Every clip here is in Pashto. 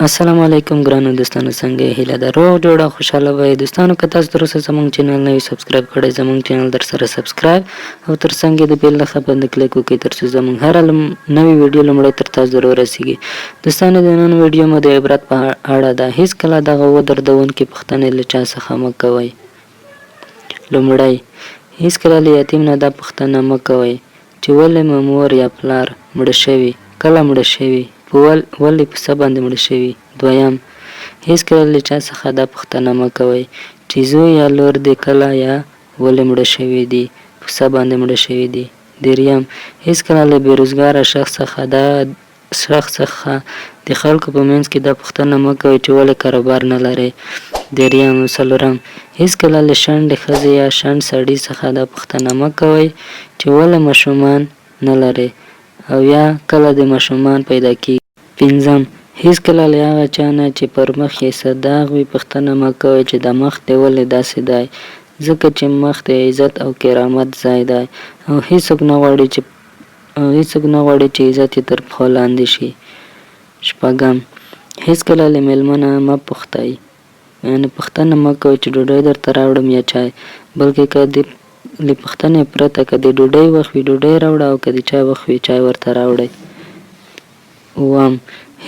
السلام علیکم ګرانو دوستانو، څنګه هیله ده روغ جوړه خوشاله وئ دوستانو. که تاسو تر اوسه زموږ چینل نه وي سبسکرایب کړی، زموږ چینل در سره سبسکرایب او تر څنګ د بیل نښه باندې کلیک وکړئ ترڅو زموږ هره نوې ویډیو لومړی تر تاسو ورسیږي. دوستانو د نن ویډیو مو د عبرت په اړه ده. هیڅکله دغه ودردونکې پوښتنې له چا څخه مه کوئ. لومړی، هیڅکله له یتیم نه دا پوښتنه مه کوئ چې ولې مو مور یا پلار مړه شوي، کله مړه شوي، ولې په څه باندې مړه شوي. دویم، هیڅکله له چا څخه دا پوښتنه مه کوئ چې زوی یا لور دې کله یا ولې مړه شوي دي، په څه باندې مړه شوي دي. دریم، هیڅکله له بېروزګاره شخص څخه د خلکو په منځ کې دا پوښتنه مه کوئ چې ولې کاروبار نه لرئ. څلورم، هیڅکله له شنډې ښځې یا شنډ سړي څخه دا پوښتنه مه کوئ چې ولې ماشومان نه لرئ او یا کله د ماشومان پیدا کیږي. پنځم، هیڅکله له هغه چا نه چې پر مخ یې څه داغ وي پوښتنه مه کوئ چې دا مخ دې ولې داسې دی، ځکه چې مخ د عزت او کرامت ځای دی او هیڅوک نه غواړي چې عزت یې تر پښو لاندې شي. شپږم، هیڅکله له میلمه نه مه پوښتئ، یعنې پوښتنه مه کوئ چې ډوډۍ درته راوړم یا چای، بلکې که له پوښتنې پرته که د ډوډۍ وخت وي ډوډۍ راوړه او که د چای وخت وي چای ورته راوړئ. اووم،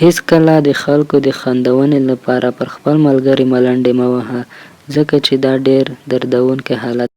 هیڅکله د خلکو د خندونې لپاره پر خپل ملګري ملنډې مه وهه، ځکه چې دا ډېر دردونکی حالت